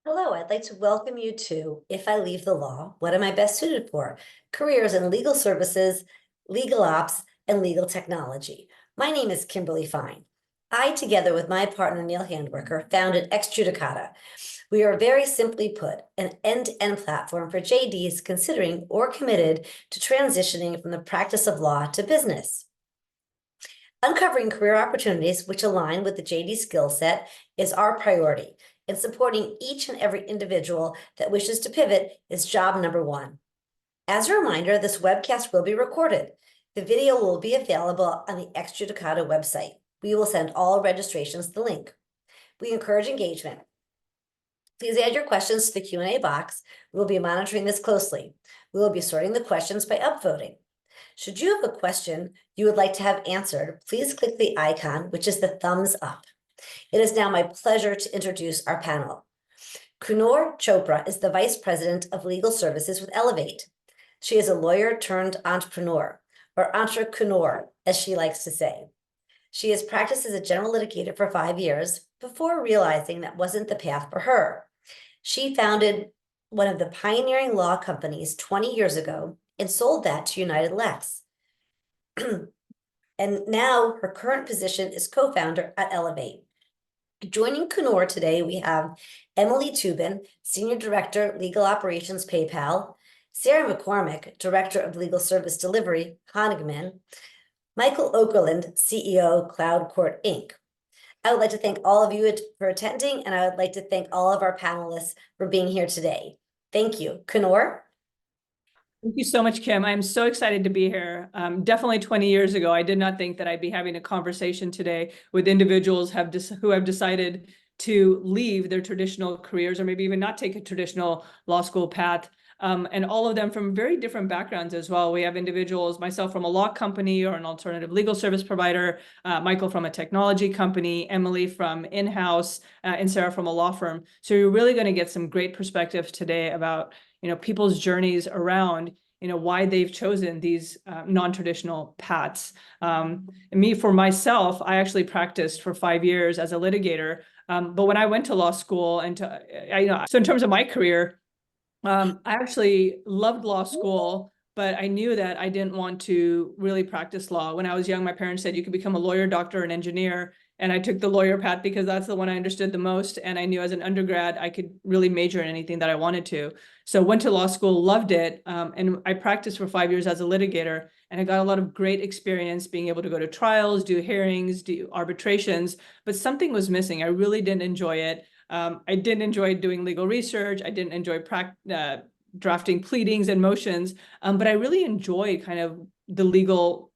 Hello, I'd like to welcome you to If I Leave the Law, What Am I Best Suited For? Careers in Legal Services, Legal Ops, and Legal Technology. My name is Kimberly Fine. I, together with my partner Neil Handwerker, founded EXJ. We are, very simply put, an end-to-end platform for JDs considering or committed to transitioning from the practice of law to business. Uncovering career opportunities which align with the JD skill set is our priority, and supporting each and every individual that wishes to pivot is job number one. As a reminder, this webcast will be recorded. The video will be available on the Ex Judicata website. We will send all registrations the link. We encourage engagement. Please add your questions to the Q&A box. We will be monitoring this closely. We will be sorting the questions by upvoting. Should you have a question you would like to have answered, please click the icon, which is the thumbs up. It is now my pleasure to introduce our panel. Kunal Chopra is the Vice President of Legal Services with Elevate. She is a lawyer turned entrepreneur, or entrepreneur, as she likes to say. She has practiced as a general litigator for 5 years before realizing that wasn't the path for her. She founded one of the pioneering law companies 20 years ago and sold that to United Lex. And now her current position is co-founder at Elevate. Joining Kunal today, we have Emily Tubin, Senior Director, Legal Operations, PayPal, Sarah McCormick, Director of Legal Service Delivery, Honigman, Michael Okerlund, CEO, Cloud Court, Inc. I would like to thank all of you for attending, and I would like to thank all of our panelists for being here today. Thank you. Kunal? Thank you so much, Kim. I'm so excited to be here. Definitely 20 years ago, I did not think that I'd be having a conversation today with individuals who have decided to leave their traditional careers, or maybe even not take a traditional law school path. And all of them from very different backgrounds as well. We have individuals, myself from a law company or an alternative legal service provider, Michael from a technology company, Emily from in-house, and Sarah from a law firm. So you're really going to get some great perspectives today about people's journeys around why they've chosen these non-traditional paths. For myself, I actually practiced for 5 years as a litigator. But when I went to law school so in terms of my career, I actually loved law school, but I knew that I didn't want to really practice law. When I was young, my parents said you could become a lawyer, doctor, and engineer. And I took the lawyer path because that's the one I understood the most. And I knew as an undergrad, I could really major in anything that I wanted to. So went to law school, loved it. And I practiced for 5 years as a litigator. And I got a lot of great experience being able to go to trials, do hearings, do arbitrations. But something was missing. I really didn't enjoy it. I didn't enjoy doing legal research. I didn't enjoy drafting pleadings and motions, but I really enjoyed kind of the legal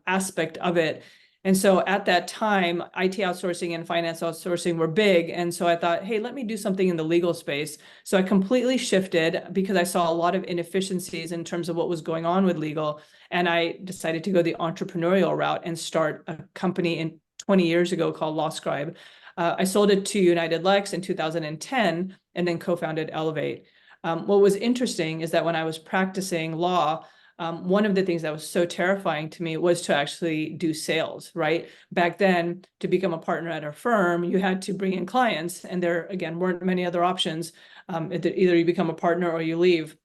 aspect of it. And so at that time, IT outsourcing and finance outsourcing were big. And so I thought, hey, let me do something in the legal space. So I completely shifted because I saw a lot of inefficiencies in terms of what was going on with legal. And I decided to go the entrepreneurial route and start a company 20 years ago called LawScribe. I sold it to United Lex in 2010 and then co-founded Elevate. What was interesting is that when I was practicing law, one of the things that was so terrifying to me was to actually do sales, right? Back then, to become a partner at a firm, you had to bring in clients, and there, again, weren't many other options. Either you become a partner or you leave.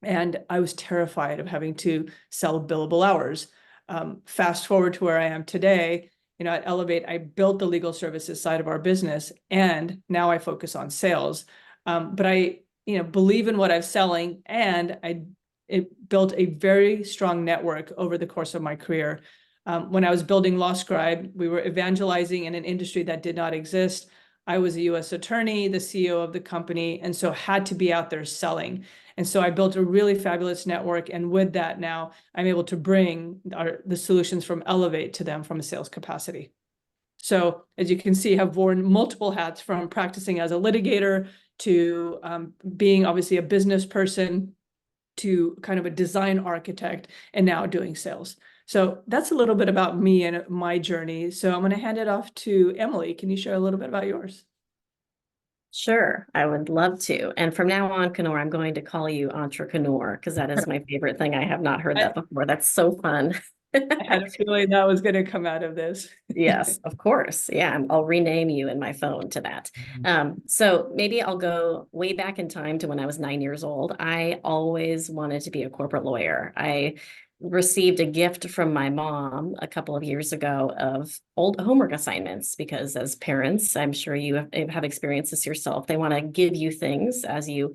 And I was terrified of having to sell billable hours. Fast forward to where I am today, at Elevate, I built the legal services side of our business, and now I focus on sales. But I, believe in what I'm selling, and it built a very strong network over the course of my career. When I was building LawScribe, we were evangelizing in an industry that did not exist. I was a U.S. attorney, the CEO of the company, and so had to be out there selling. And so I built a really fabulous network. And with that, now I'm able to bring the solutions from Elevate to them from a sales capacity. So as you can see, I've worn multiple hats, from practicing as a litigator to being obviously a business person to kind of a design architect, and now doing sales. So that's a little bit about me and my journey. So I'm going to hand it off to Emily. Can you share a little bit about yours? Sure, I would love to. And from now on, Kenor, I'm going to call you entrepreneur because that is my favorite thing. I have not heard that before. That's so fun. I had a feeling that was going to come out of this. Yes, of course. Yeah, I'll rename you in my phone to that. So maybe I'll go way back in time to when I was 9 years old. I always wanted to be a corporate lawyer. I received a gift from my mom a couple of years ago of old homework assignments because as parents, I'm sure you have experienced this yourself. They want to give you things as you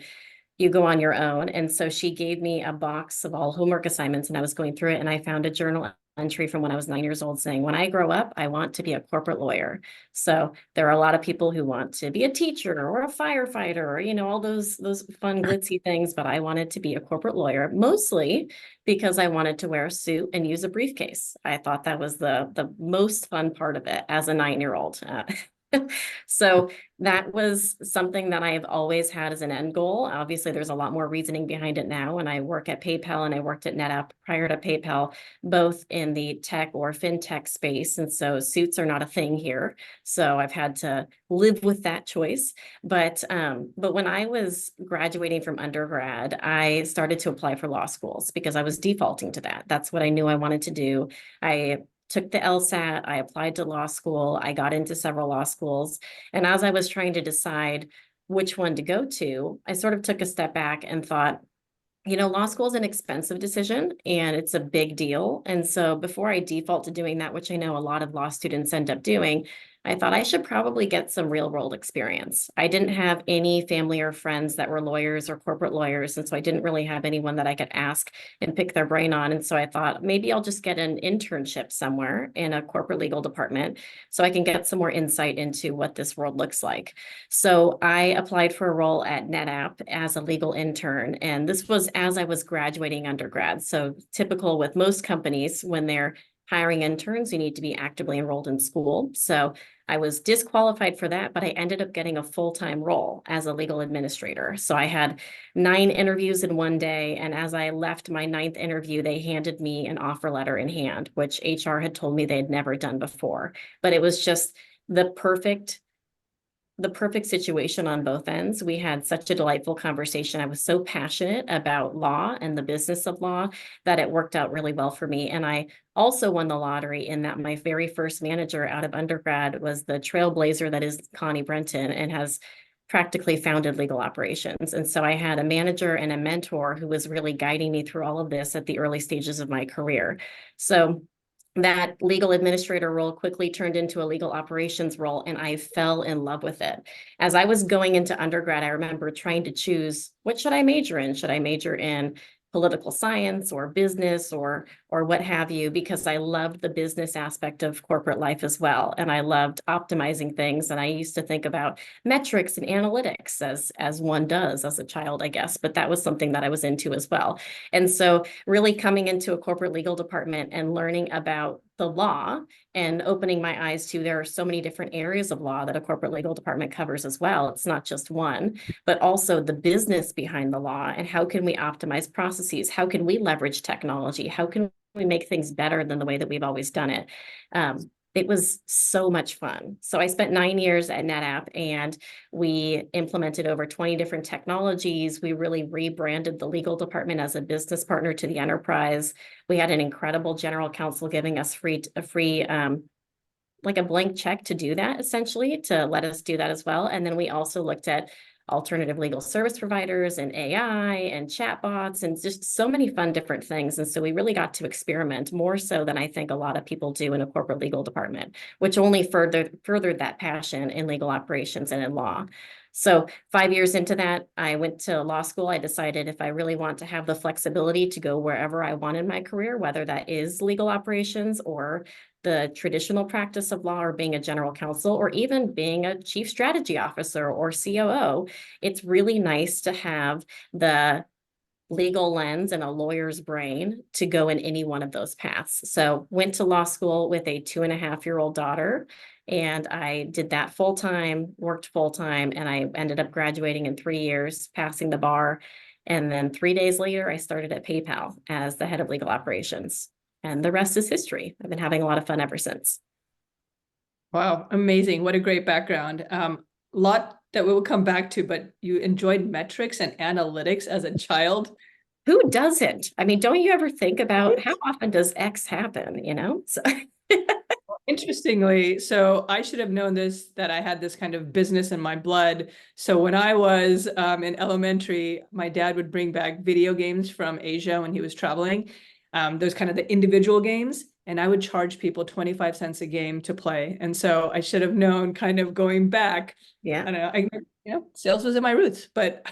go on your own. And so she gave me a box of all homework assignments and I was going through it and I found a journal entry from when I was 9 years old saying, when I grow up, I want to be a corporate lawyer. So there are a lot of people who want to be a teacher or a firefighter or, all those fun glitzy things, but I wanted to be a corporate lawyer, mostly because I wanted to wear a suit and use a briefcase. I thought that was the most fun part of it as a 9-year-old. So that was something that I've always had as an end goal. Obviously, there's a lot more reasoning behind it now. And I work at PayPal and I worked at NetApp prior to PayPal, both in the tech or fintech space. And so suits are not a thing here. So I've had to live with that choice. But when I was graduating from undergrad, I started to apply for law schools because I was defaulting to that. That's what I knew I wanted to do. I took the LSAT, I applied to law school, I got into several law schools. And as I was trying to decide which one to go to, I sort of took a step back and thought, law school is an expensive decision and it's a big deal. And so before I default to doing that, which I know a lot of law students end up doing, I thought I should probably get some real world experience. I didn't have any family or friends that were lawyers or corporate lawyers. And so I didn't really have anyone that I could ask and pick their brain on. And so I thought maybe I'll just get an internship somewhere in a corporate legal department so I can get some more insight into what this world looks like. So I applied for a role at NetApp as a legal intern. And this was as I was graduating undergrad. So typical with most companies, when they're hiring interns, you need to be actively enrolled in school. So I was disqualified for that, but I ended up getting a full-time role as a legal administrator. So I had 9 interviews in one day. And as I left my 9th interview, they handed me an offer letter in hand, which HR had told me they had never done before. But it was just the perfect situation on both ends. We had such a delightful conversation. I was so passionate about law and the business of law that it worked out really well for me. And I also won the lottery in that my very first manager out of undergrad was the trailblazer that is Connie Brenton and has practically founded legal operations. And so I had a manager and a mentor who was really guiding me through all of this at the early stages of my career. So that legal administrator role quickly turned into a legal operations role, and I fell in love with it. As I was going into undergrad, I remember trying to choose, what should I major in? Should I major in political science or business or what have you, because I loved the business aspect of corporate life as well. And I loved optimizing things. And I used to think about metrics and analytics as one does as a child, I guess, but that was something that I was into as well. And so really coming into a corporate legal department and learning about the law and opening my eyes to there are so many different areas of law that a corporate legal department covers as well. It's not just one, but also the business behind the law and how can we optimize processes? How can we leverage technology? How can we make things better than the way that we've always done it? It was so much fun. So I spent 9 years at NetApp and we implemented over 20 different technologies. We really rebranded the legal department as a business partner to the enterprise. We had an incredible general counsel giving us like a blank check to do that, essentially, to let us do that as well. And then we also looked at alternative legal service providers and AI and chatbots and just so many fun different things. And so we really got to experiment more so than I think a lot of people do in a corporate legal department, which only furthered that passion in legal operations and in law. So 5 years into that, I went to law school. I decided if I really want to have the flexibility to go wherever I want in my career, whether that is legal operations or the traditional practice of law or being a general counsel or even being a chief strategy officer or COO, it's really nice to have the legal lens and a lawyer's brain to go in any one of those paths. So went to law school with a 2.5-year-old daughter, and I did that full-time, worked full-time, and I ended up graduating in 3 years, passing the bar. And then 3 days later, I started at PayPal as the head of legal operations. And the rest is history. I've been having a lot of fun ever since. Wow, amazing. What a great background. Lot that we will come back to, but you enjoyed metrics and analytics as a child. who doesn't? I mean, don't you ever think about how often does X happen, you know? So Interestingly, so I should have known this, that I had this kind of business in my blood. So when I was in elementary, my dad would bring back video games from Asia when he was traveling, those kind of the individual games, and I would charge people 25 cents a game to play. And so I should have known, kind of going back, yeah. sales was in my roots, but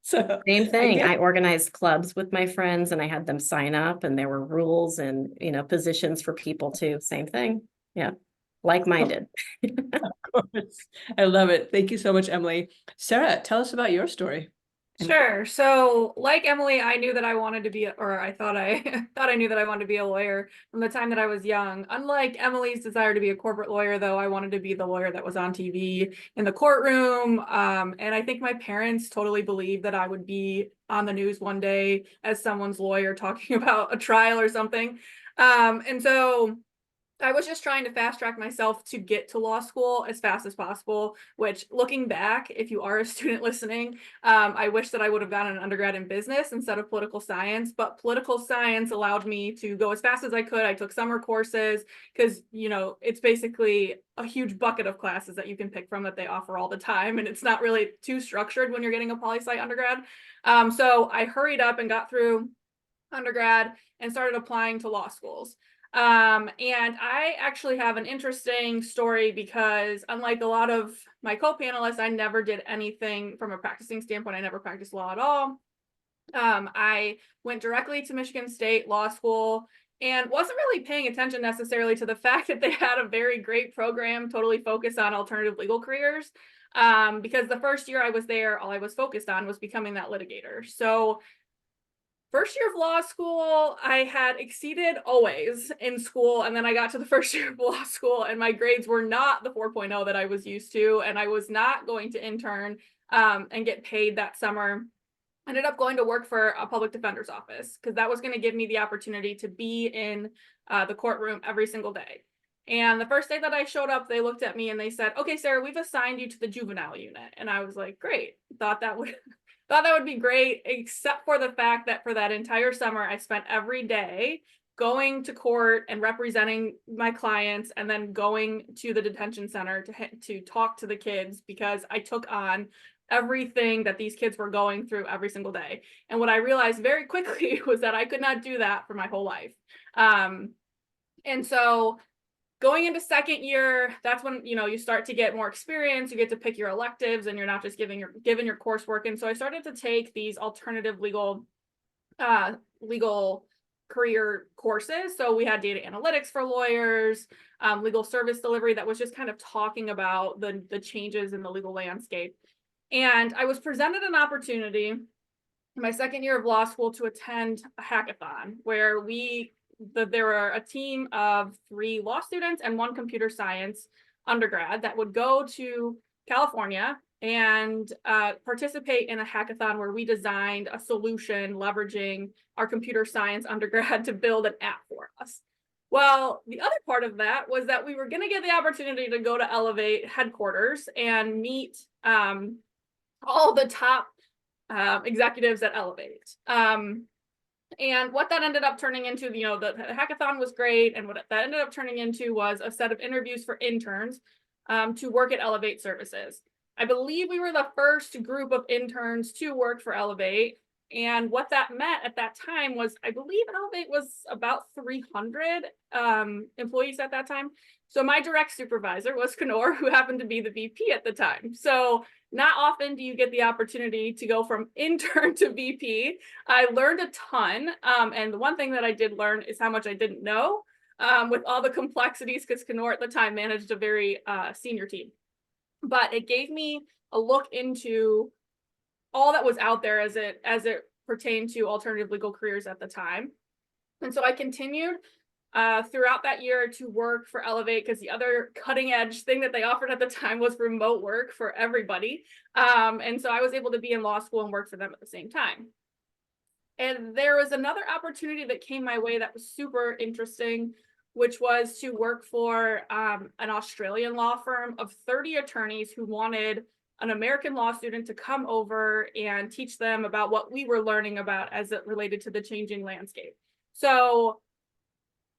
so Same I thing. get I organized clubs with my friends and I had them sign up and there were rules and, positions for people too. Same thing. Yeah. Like-minded. course. I love it. Thank you so much, Emily. Sarah, tell us about your story. Sure. So, like Emily, I knew that I wanted to be, or I thought I thought I knew that I wanted to be a lawyer from the time that I was young. Unlike Emily's desire to be a corporate lawyer, though, I wanted to be the lawyer that was on TV in the courtroom. And I think my parents totally believed that I would be on the news one day as someone's lawyer talking about a trial or something. And so I was just trying to fast track myself to get to law school as fast as possible, which, looking back, if you are a student listening, I wish that I would have gotten an undergrad in business instead of political science, but political science allowed me to go as fast as I could. I took summer courses because, it's basically a huge bucket of classes that you can pick from that they offer all the time. And it's not really too structured when you're getting a poli-sci undergrad. So I hurried up and got through undergrad and started applying to law schools. And I actually have an interesting story because, unlike a lot of my co-panelists, I never did anything from a practicing standpoint. I never practiced law at all. I went directly to Michigan State Law School and wasn't really paying attention necessarily to the fact that they had a very great program totally focused on alternative legal careers. Because the first year I was there, all I was focused on was becoming that litigator. So first year of law school, I had exceeded always in school. And then I got to the first year of law school and my grades were not the 4.0 that I was used to. And I was not going to intern and get paid that summer. I ended up going to work for a public defender's office because that was going to give me the opportunity to be in the courtroom every single day. And the first day that I showed up, they looked at me and they said, "Okay, Sarah, we've assigned you to the juvenile unit." And I was like, great. Thought that would be great, except for the fact that for that entire summer, I spent every day going to court and representing my clients and then going to the detention center to talk to the kids because I took on everything that these kids were going through every single day. And what I realized very quickly was that I could not do that for my whole life. And so going into second year, that's when you start to get more experience. You get to pick your electives, and you're not just given your coursework. And so I started to take these alternative legal career courses. So we had data analytics for lawyers, legal service delivery that was just kind of talking about the changes in the legal landscape. And I was presented an opportunity in my second year of law school to attend a hackathon where there were a team of 3 law students and 1 computer science undergrad that would go to California and participate in a hackathon where we designed a solution leveraging our computer science undergrad to build an app for us. Well, the other part of that was that we were going to get the opportunity to go to Elevate headquarters and meet all the top executives at Elevate. And what that ended up turning into, the hackathon was great. And what that ended up turning into was a set of interviews for interns to work at Elevate Services. I believe we were the first group of interns to work for Elevate. And what that meant at that time was, I believe Elevate was about 300 employees at that time. So my direct supervisor was Kenor, who happened to be the VP at the time. So not often do you get the opportunity to go from intern to VP. I learned a ton. And the one thing that I did learn is how much I didn't know with all the complexities, because Kenor at the time managed a very senior team. But it gave me a look into all that was out there as it pertained to alternative legal careers at the time. And so I continued throughout that year to work for Elevate, because the other cutting edge thing that they offered at the time was remote work for everybody. And so I was able to be in law school and work for them at the same time. And there was another opportunity that came my way that was super interesting, which was to work for an Australian law firm of 30 attorneys who wanted an American law student to come over and teach them about what we were learning about as it related to the changing landscape. So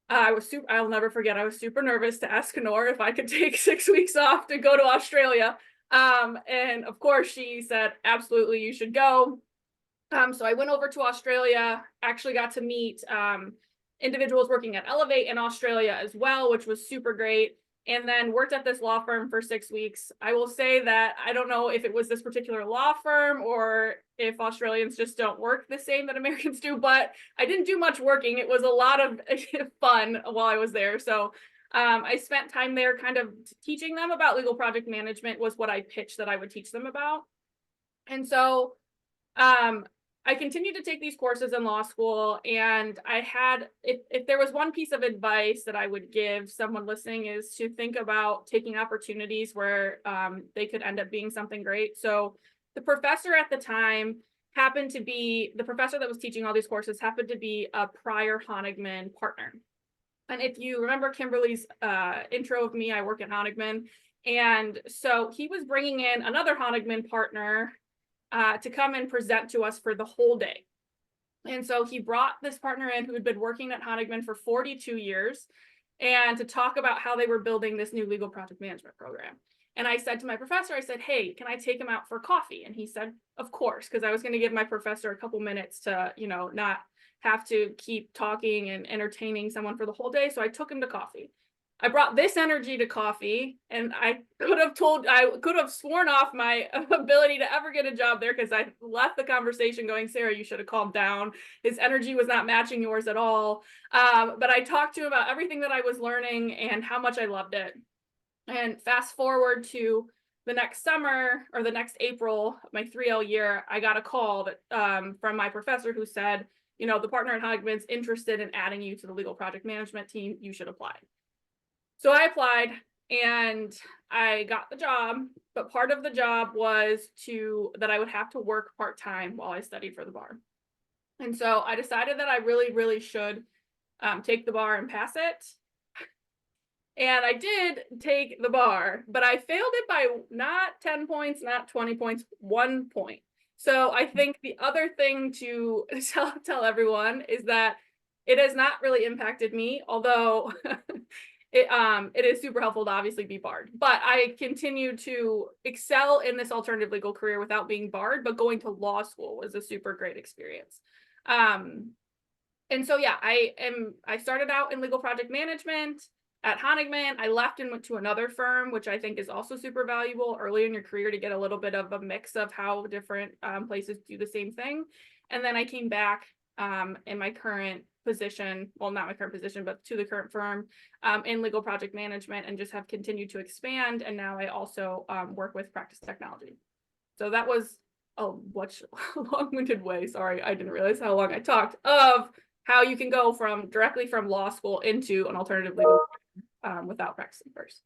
I'll never forget, I was super nervous to ask Honor if I could take 6 weeks off to go to Australia. And of course she said, absolutely, you should go. So I went over to Australia, actually got to meet individuals working at Elevate in Australia as well, which was super great. And then worked at this law firm for 6 weeks. I will say that I don't know if it was this particular law firm or if Australians just don't work the same that Americans do, but I didn't do much working. It was a lot of fun while I was there. So I spent time there kind of teaching them about legal project management was what I pitched that I would teach them about. And so I continued to take these courses in law school, and I had, if there was one piece of advice that I would give someone listening, is to think about taking opportunities where they could end up being something great. So the professor at the time happened to be, the professor that was teaching all these courses happened to be a prior Honigman partner. And if you remember Kimberly's intro of me, I work at Honigman. And so he was bringing in another Honigman partner to come and present to us for the whole day. And so he brought this partner in who had been working at Honigman for 42 years and to talk about how they were building this new legal project management program. And I said to my professor, I said, hey, can I take him out for coffee? And he said, of course, because I was going to give my professor a couple minutes to, you know, not have to keep talking and entertaining someone for the whole day. So I took him to coffee. I brought this energy to coffee, and I could have sworn off my ability to ever get a job there, because I left the conversation going, Sarah, you should have calmed down. His energy was not matching yours at all. But I talked to him about everything that I was learning and how much I loved it. And fast forward to the next summer, or the next April, my 3L year, I got a call that, from my professor who said, you know, the partner at Honigman's interested in adding you to the legal project management team. You should apply. So I applied and I got the job, but part of the job was that I would have to work part-time while I studied for the bar. And so I decided that I really, really should take the bar and pass it. And I did take the bar, but I failed it by not 10 points, not 20 points, 1 point. So I think the other thing to tell everyone is that it has not really impacted me, although it is super helpful to obviously be barred. But I continue to excel in this alternative legal career without being barred, but going to law school was a super great experience. And so, yeah, I started out in legal project management at Honigman. I left and went to another firm, which I think is also super valuable early in your career to get a little bit of a mix of how different places do the same thing. And then I came back in my current position, well, not my current position, but to the current firm in legal project management, and just have continued to expand. And now I also work with practice technology. So that was a long-winded way. Sorry, I didn't realize how long I talked, of how you can go directly from law school into an alternative legal without practicing first.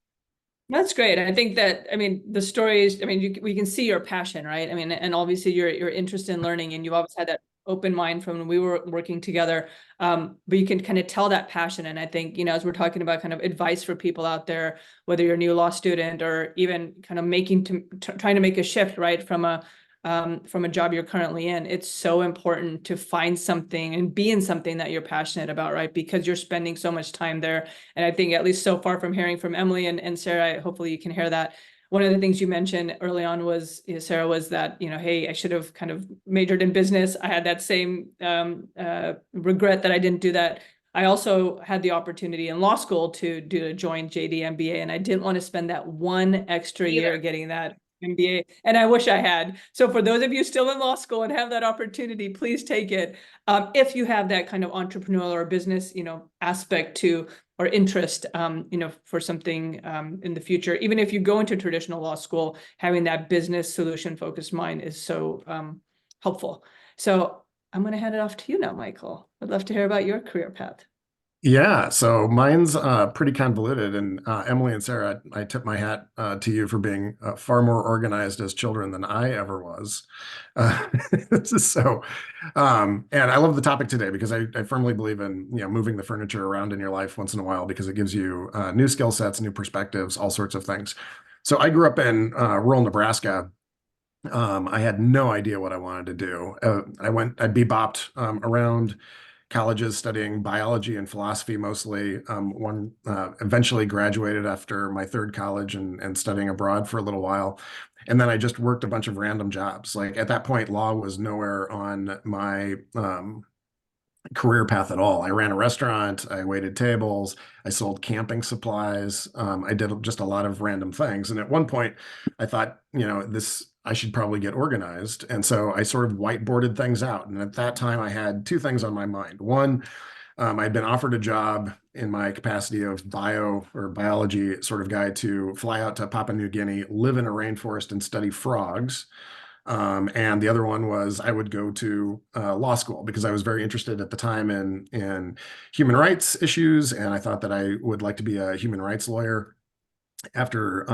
That's great. I think that, I mean, the stories, I mean, we can see your passion, right? I mean, and obviously your interest in learning, and you've always had that open mind from when we were working together. But you can kind of tell that passion. And I think, you know, as we're talking about kind of advice for people out there, whether you're a new law student or even kind of trying to make a shift, right, from a job you're currently in, it's so important to find something and be in something that you're passionate about, right? Because you're spending so much time there. And I think, at least so far from hearing from Emily and Sarah, hopefully you can hear that. One of the things you mentioned early on was, you know, Sarah, was that, you know, hey, I should have kind of majored in business. I had that same regret that I didn't do that. I also had the opportunity in law school to join JD MBA, and I didn't want to spend that one extra year getting that MBA, and I wish I had. So for those of you still in law school and have that opportunity, please take it. If you have that kind of entrepreneurial or business, you know, aspect to, or interest, you know, for something in the future, even if you go into traditional law school, having that business solution focused mind is so helpful. So I'm going to hand it off to you now, Michael. I'd love to hear about your career path. Yeah, so mine's pretty convoluted, and Emily and Sarah, I tip my hat to you for being far more organized as children than I ever was. So, and I love the topic today because I firmly believe in, you know, moving the furniture around in your life once in a while, because it gives you new skill sets, new perspectives, all sorts of things. So I grew up in rural Nebraska, I had no idea what I wanted to do. I bebopped around colleges studying biology and philosophy mostly. One eventually graduated after my third college and studying abroad for a little while. And then I just worked a bunch of random jobs. Like at that point, law was nowhere on my career path at all. I ran a restaurant, I waited tables, I sold camping supplies. I did just a lot of random things. And at one point, I thought, I should probably get organized. And so I sort of whiteboarded things out. And at that time, I had two things on my mind. One, I'd been offered a job in my capacity of biology sort of guy to fly out to Papua New Guinea, live in a rainforest and study frogs. And the other one was I would go to law school because I was very interested at the time in human rights issues, and I thought that I would like to be a human rights lawyer. After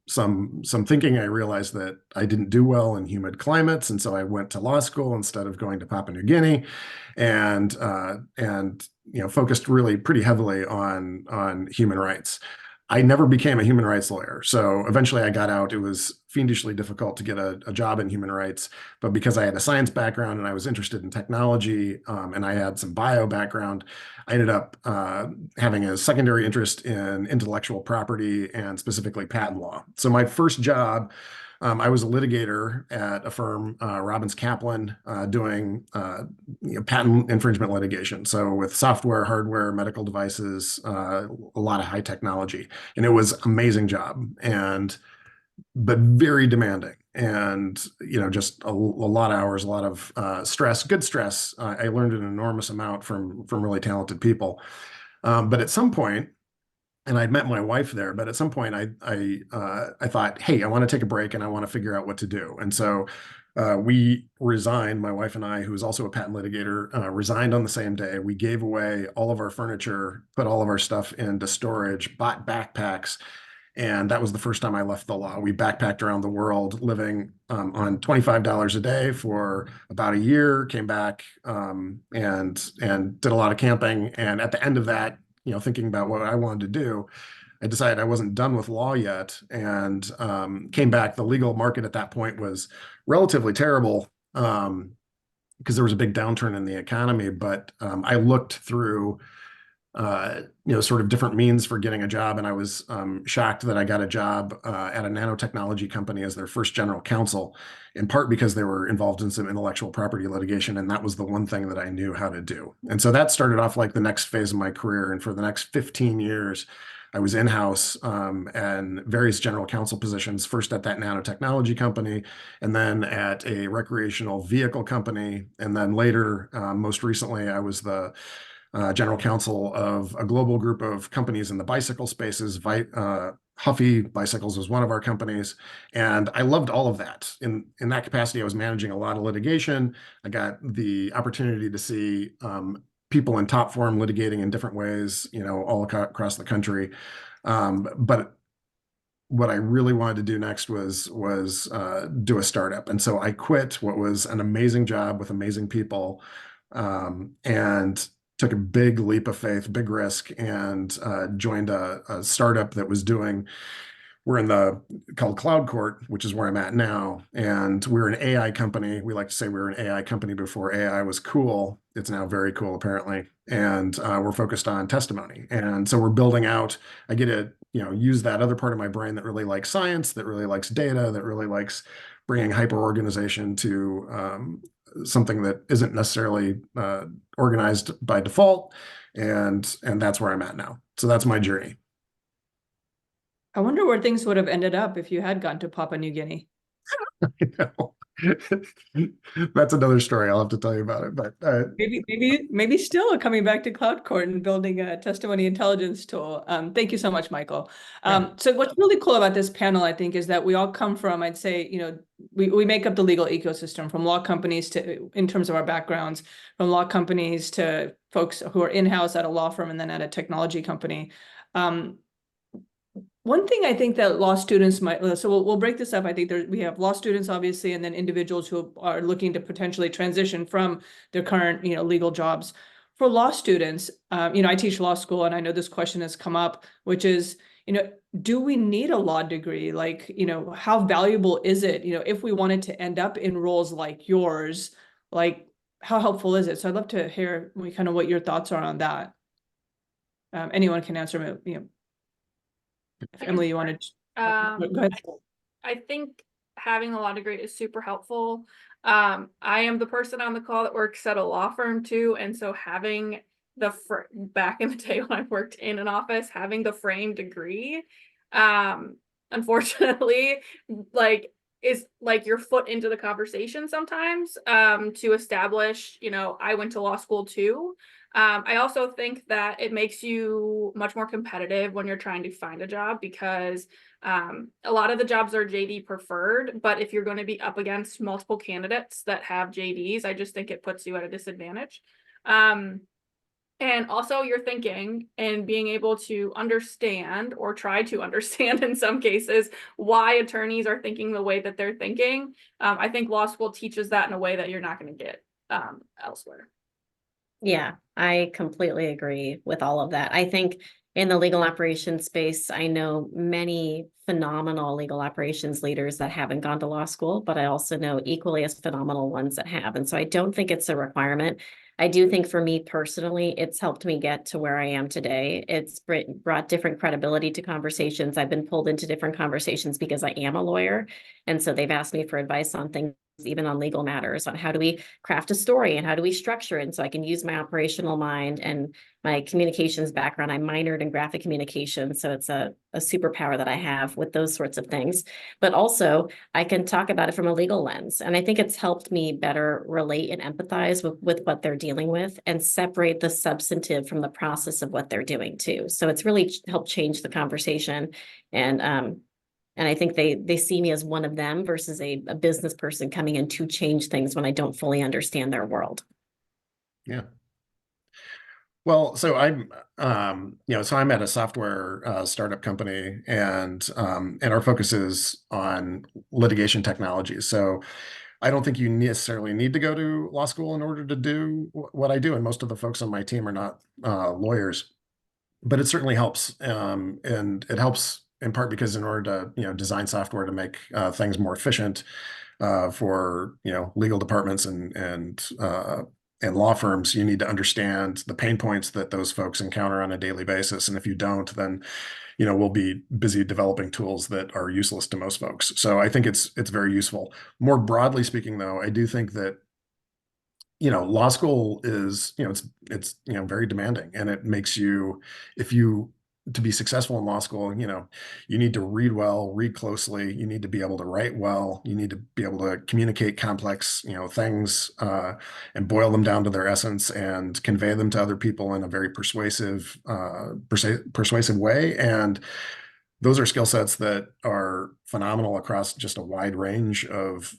some thinking, I realized that I didn't do well in humid climates, and so I went to law school instead of going to Papua New Guinea, and focused really pretty heavily on human rights. I never became a human rights lawyer. So eventually I got out. It was fiendishly difficult to get a job in human rights. But because I had a science background and I was interested in technology, and I had some bio background, I ended up having a secondary interest in intellectual property and specifically patent law. So my first job, I was a litigator at a firm, Robbins Kaplan, doing patent infringement litigation. So with software, hardware, medical devices, a lot of high technology, and it was an amazing job, but very demanding, and just a lot of hours, a lot of stress, good stress. I learned an enormous amount from really talented people, but at some point. And I'd met my wife there, but at some point I thought, hey, I want to take a break and I want to figure out what to do. And so we resigned, my wife and I, who was also a patent litigator, resigned on the same day. We gave away all of our furniture, put all of our stuff into storage, bought backpacks. And that was the first time I left the law. We backpacked around the world, living on $25 a day for about a year, came back and did a lot of camping. And at the end of that, thinking about what I wanted to do, I decided I wasn't done with law yet, and came back. The legal market at that point was relatively terrible because there was a big downturn in the economy. But I looked through, sort of different means for getting a job, and I was shocked that I got a job at a nanotechnology company as their first general counsel, in part because they were involved in some intellectual property litigation, and that was the one thing that I knew how to do. And so that started off like the next phase of my career, and for the next 15 years, I was in-house and various general counsel positions, first at that nanotechnology company, and then at a recreational vehicle company, and then later, most recently, I was the general counsel of a global group of companies in the bicycle spaces. Huffy Bicycles was one of our companies, and I loved all of that. In that capacity, I was managing a lot of litigation. I got the opportunity to see people in top form litigating in different ways, all across the country. But what I really wanted to do next was do a startup, and so I quit what was an amazing job with amazing people, and took a big leap of faith, big risk, and joined a startup that was doing, called Cloud Court, which is where I'm at now. And we're an AI company. We like to say we were an AI company before AI was cool. It's now very cool, apparently. And we're focused on testimony. And so we're building out, I get to, use that other part of my brain that really likes science, that really likes data, that really likes bringing hyper-organization to something that isn't necessarily organized by default, and that's where I'm at now. So that's my journey. I wonder where things would have ended up if you had gone to Papua New Guinea. I know. That's another story. I'll have to tell you about it. But maybe still coming back to Cloud Court and building a testimony intelligence tool. Thank you so much, Michael. So what's really cool about this panel, I think, is that we all come from, I'd say, we make up the legal ecosystem, from law companies to, in terms of our backgrounds, from law companies to folks who are in-house at a law firm and then at a technology company. One thing I think that law students might, so we'll break this up. I think we have law students, obviously, and then individuals who are looking to potentially transition from their current, legal jobs. For law students, I teach law school, and I know this question has come up, which is, do we need a law degree? Like, how valuable is it? If we wanted to end up in roles like yours, like how helpful is it? So I'd love to hear kind of what your thoughts are on that. Anyone can answer, if Emily, you wanted to. Go ahead. I think having a law degree is super helpful. I am the person on the call that works at a law firm too, and so having back in the day when I worked in an office, having the frame degree, unfortunately, like is like your foot into the conversation sometimes, to establish, I went to law school too. I also think that it makes you much more competitive when you're trying to find a job, because a lot of the jobs are JD preferred, but if you're going to be up against multiple candidates that have JDs, I just think it puts you at a disadvantage. And also your thinking and being able to understand, or try to understand in some cases, why attorneys are thinking the way that they're thinking. I think law school teaches that in a way that you're not going to get elsewhere. Yeah, I completely agree with all of that. I think in the legal operations space, I know many phenomenal legal operations leaders that haven't gone to law school, but I also know equally as phenomenal ones that have. And so I don't think it's a requirement. I do think for me personally, it's helped me get to where I am today. It's brought different credibility to conversations. I've been pulled into different conversations because I am a lawyer. And so they've asked me for advice on things, even on legal matters, on how do we craft a story and how do we structure it. And so I can use my operational mind and my communications background. I minored in graphic communication, so it's a superpower that I have with those sorts of things. But also I can talk about it from a legal lens. And I think it's helped me better relate and empathize with what they're dealing with, and separate the substantive from the process of what they're doing too. So it's really helped change the conversation. And I think they see me as one of them versus a business person coming in to change things when I don't fully understand their world. Yeah. Well, so I'm at a software startup company, and our focus is on litigation technologies. So I don't think you necessarily need to go to law school in order to do what I do, and most of the folks on my team are not lawyers, but it certainly helps, and it helps in part because in order to design software to make things more efficient for legal departments and law firms, you need to understand the pain points that those folks encounter on a daily basis. And if you don't, then we'll be busy developing tools that are useless to most folks. So I think it's very useful. More broadly speaking, though, I do think that law school is it's very demanding, and it makes you, if you to be successful in law school, you need to read well, read closely, you need to be able to write well, you need to be able to communicate complex things and boil them down to their essence and convey them to other people in a very persuasive way. And those are skill sets that are phenomenal across just a wide range of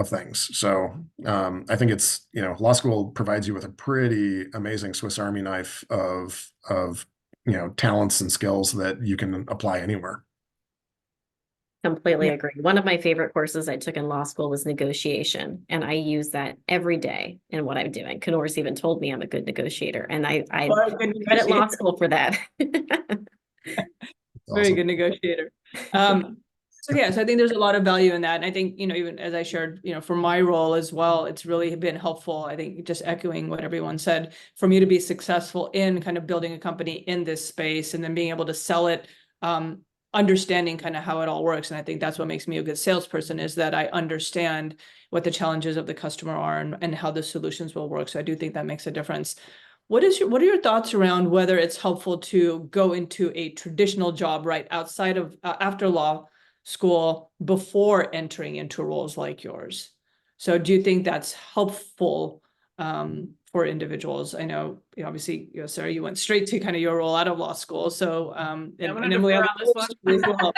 things. So I think it's law school provides you with a pretty amazing Swiss Army knife of talents and skills that you can apply anywhere. Completely agree. One of my favorite courses I took in law school was negotiation, and I use that every day in what I'm doing. Knorr's even told me I'm a good negotiator, and I credit law school for that. Very good negotiator. So I think there's a lot of value in that. And I think, even as I shared, for my role as well, it's really been helpful. I think just echoing what everyone said, for me to be successful in kind of building a company in this space and then being able to sell it, understanding kind of how it all works. And I think that's what makes me a good salesperson, is that I understand what the challenges of the customer are and how the solutions will work. So I do think that makes a difference. What are your thoughts around whether it's helpful to go into a traditional job right outside of after law school before entering into roles like yours? So do you think that's helpful for individuals? I know, obviously, Sarah, you went straight to kind of your role out of law school. So and Emily, as well.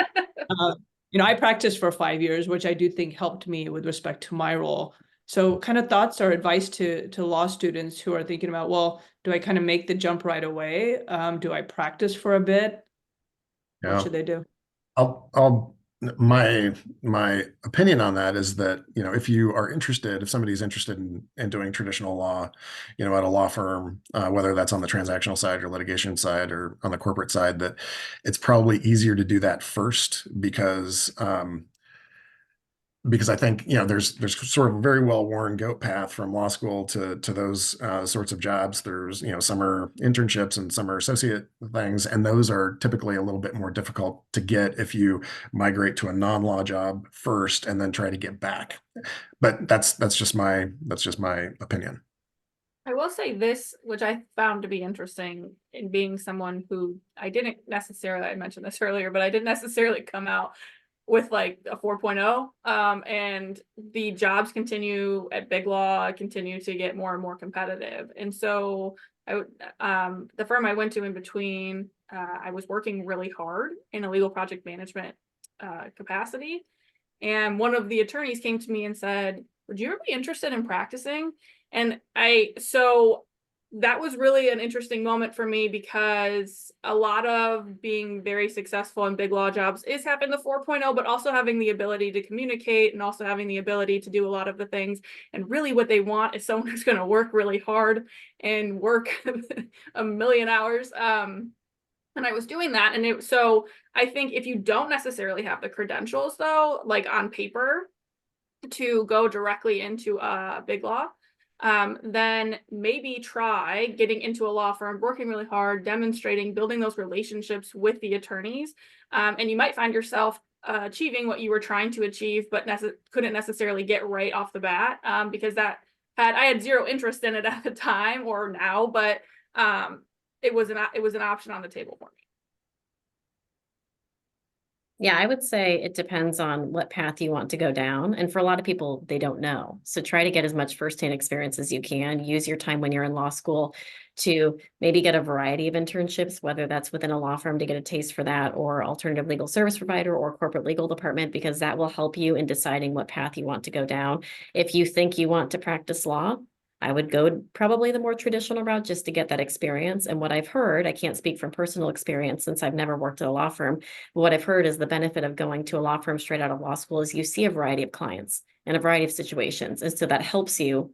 I practiced for 5 years, which I do think helped me with respect to my role. So kind of thoughts or advice to law students who are thinking about, well, do I kind of make the jump right away? Do I practice for a bit? What should they do? I'll my opinion on that is that, if you are interested, if somebody's interested in doing traditional law, at a law firm, whether that's on the transactional side or litigation side or on the corporate side, that it's probably easier to do that first because I think, there's sort of a very well-worn goat path from law school to those sorts of jobs. There's, summer internships and summer associate things, and those are typically a little bit more difficult to get if you migrate to a non-law job first and then try to get back. But that's just my opinion. I will say this, which I found to be interesting in being someone who I mentioned this earlier, but I didn't necessarily come out with like a 4.0, and the jobs continue at Big Law continue to get more and more competitive. And so the firm I went to in between, I was working really hard in a legal project management capacity. And one of the attorneys came to me and said, would you ever be interested in practicing? And so that was really an interesting moment for me, because a lot of being very successful in big law jobs is having the 4.0, but also having the ability to communicate and also having the ability to do a lot of the things. And really what they want is someone who's going to work really hard and work a million hours. And I was doing that. And so I think if you don't necessarily have the credentials, though, like on paper, to go directly into a big law, then maybe try getting into a law firm, working really hard, demonstrating, building those relationships with the attorneys. And you might find yourself achieving what you were trying to achieve, but couldn't necessarily get right off the bat, because I had zero interest in it at the time or now, but it was an option on the table for me. Yeah, I would say it depends on what path you want to go down. And for a lot of people, they don't know. So try to get as much firsthand experience as you can. Use your time when you're in law school to maybe get a variety of internships, whether that's within a law firm to get a taste for that, or alternative legal service provider or corporate legal department, because that will help you in deciding what path you want to go down. If you think you want to practice law, I would go probably the more traditional route just to get that experience. And what I've heard, I can't speak from personal experience since I've never worked at a law firm, but what I've heard is the benefit of going to a law firm straight out of law school is you see a variety of clients and a variety of situations. And so that helps you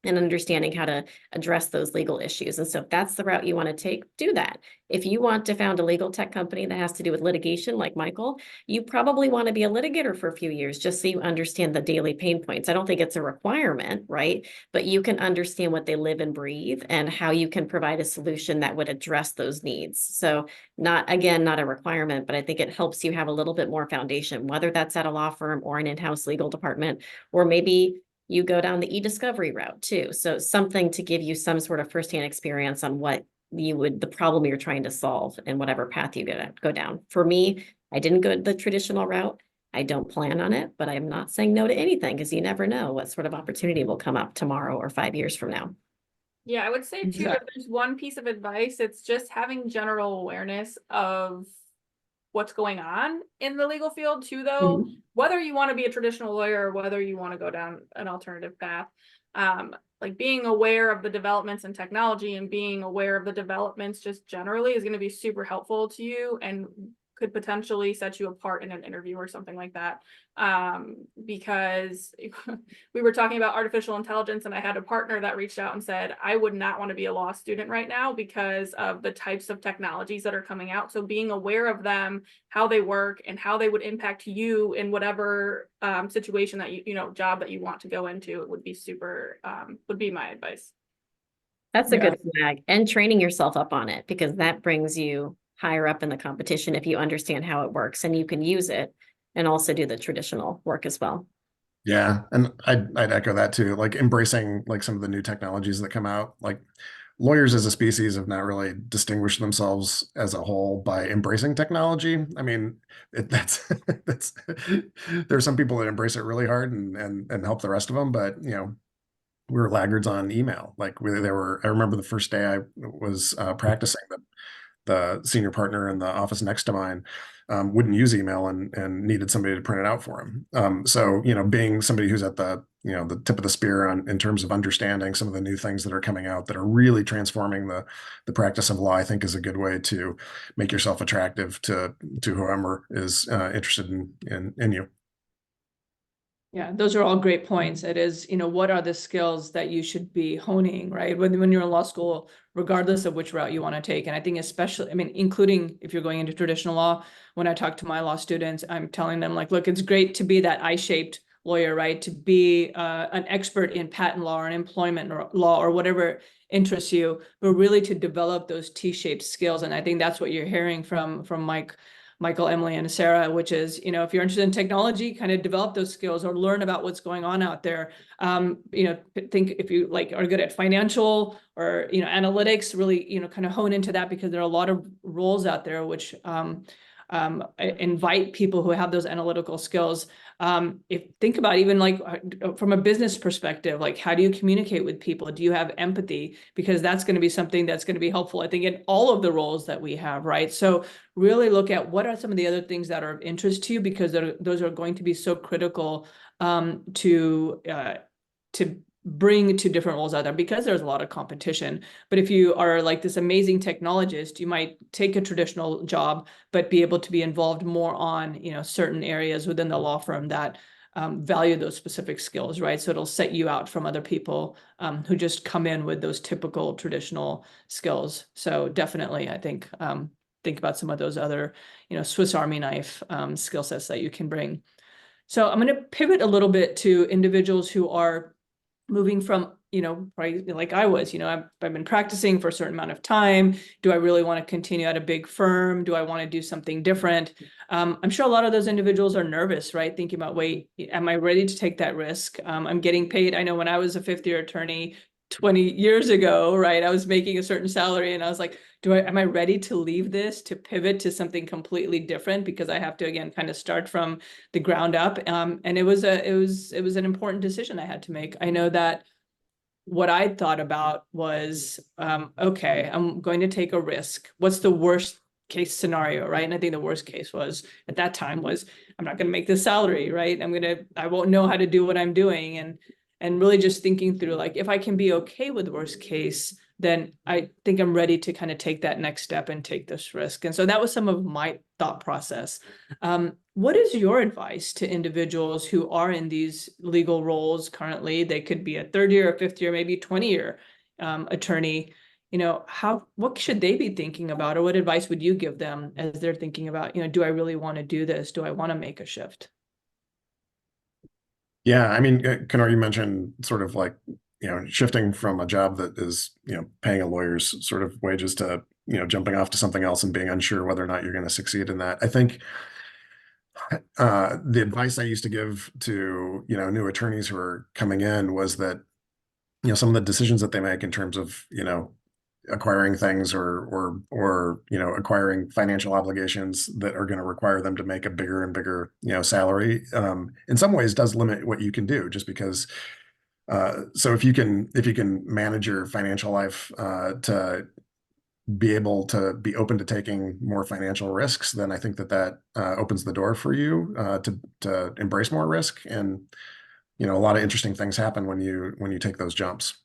in understanding how to address those legal issues. And so if that's the route you want to take, do that. If you want to found a legal tech company that has to do with litigation, like Michael, you probably want to be a litigator for a few years, just so you understand the daily pain points. I don't think it's a requirement, right? But you can understand what they live and breathe and how you can provide a solution that would address those needs. So not a requirement, but I think it helps you have a little bit more foundation, whether that's at a law firm or an in-house legal department, or maybe you go down the e-discovery route too. So something to give you some sort of firsthand experience on what the problem you're trying to solve and whatever path you go down. For me, I didn't go the traditional route. I don't plan on it, but I'm not saying no to anything, because you never know what sort of opportunity will come up tomorrow or 5 years from now. Yeah, I would say too, if there's one piece of advice, it's just having general awareness of what's going on in the legal field too, though, whether you want to be a traditional lawyer or whether you want to go down an alternative path. Like being aware of the developments in technology and being aware of the developments just generally is going to be super helpful to you and could potentially set you apart in an interview or something like that. Because we were talking about artificial intelligence, and I had a partner that reached out and said, I would not want to be a law student right now because of the types of technologies that are coming out. So being aware of them, how they work, and how they would impact you in whatever situation that job that you want to go into, it would be would be my advice. That's a good flag, and training yourself up on it, because that brings you higher up in the competition if you understand how it works and you can use it and also do the traditional work as well. Yeah, and I'd echo that too. Like embracing like some of the new technologies that come out. Like lawyers as a species have not really distinguished themselves as a whole by embracing technology. I mean, that's there are some people that embrace it really hard and help the rest of them, but we were laggards on email. Like I remember the first day I was practicing that the senior partner in the office next to mine wouldn't use email and needed somebody to print it out for him. So, being somebody who's at the, the tip of the spear in terms of understanding some of the new things that are coming out that are really transforming the practice of law, I think is a good way to make yourself attractive to whoever is interested in you. Yeah, those are all great points. It is, what are the skills that you should be honing, right? When you're in law school, regardless of which route you want to take. And I think especially, including if you're going into traditional law, when I talk to my law students, I'm telling them like, look, it's great to be that I-shaped lawyer, right? To be an expert in patent law or employment law or whatever interests you, but really to develop those T-shaped skills. And I think that's what you're hearing from Michael, Emily, and Sarah, which is, if you're interested in technology, kind of develop those skills or learn about what's going on out there. Think if you are good at financial or, analytics, really, kind of hone into that, because there are a lot of roles out there which invite people who have those analytical skills. Think about even from a business perspective, how do you communicate with people? Do you have empathy? Because that's going to be something that's going to be helpful, I think, in all of the roles that we have, right? So really look at what are some of the other things that are of interest to you, because those are going to be so critical to bring to different roles out there, because there's a lot of competition. But if you are like this amazing technologist, you might take a traditional job, but be able to be involved more on, certain areas within the law firm that value those specific skills, right? So it'll set you out from other people who just come in with those typical traditional skills. So definitely, I think about some of those other, Swiss Army knife skill sets that you can bring. So I'm going to pivot a little bit to individuals who are moving from, right, like I was, I've been practicing for a certain amount of time. Do I really want to continue at a big firm? Do I want to do something different? I'm sure a lot of those individuals are nervous, right? Thinking about, wait, am I ready to take that risk? I'm getting paid. I know when I was a fifth-year attorney 20 years ago, right, I was making a certain salary, and I was like, am I ready to leave this, to pivot to something completely different? Because I have to, again, kind of start from the ground up. And it was an important decision I had to make. I know that what I thought about was, okay, I'm going to take a risk. What's the worst case scenario, right? And I think the worst case was, at that time, was I'm not going to make this salary, right? I won't know how to do what I'm doing. And really just thinking through, if I can be okay with worst case, then I think I'm ready to kind of take that next step and take this risk. And so that was some of my thought process. What is your advice to individuals who are in these legal roles currently? They could be a third year, a fifth year, maybe 20-year attorney. What should they be thinking about, or what advice would you give them as they're thinking about, do I really want to do this? Do I want to make a shift? Yeah, Kenard, you mentioned sort of shifting from a job that is, paying a lawyer's sort of wages to, jumping off to something else and being unsure whether or not you're going to succeed in that. I think the advice I used to give to, new attorneys who are coming in was that, some of the decisions that they make in terms of, acquiring things or acquiring financial obligations that are going to require them to make a bigger and bigger, salary, in some ways does limit what you can do, just because so if you can manage your financial life to be able to be open to taking more financial risks, then I think that opens the door for you to embrace more risk. And a lot of interesting things happen when you take those jumps.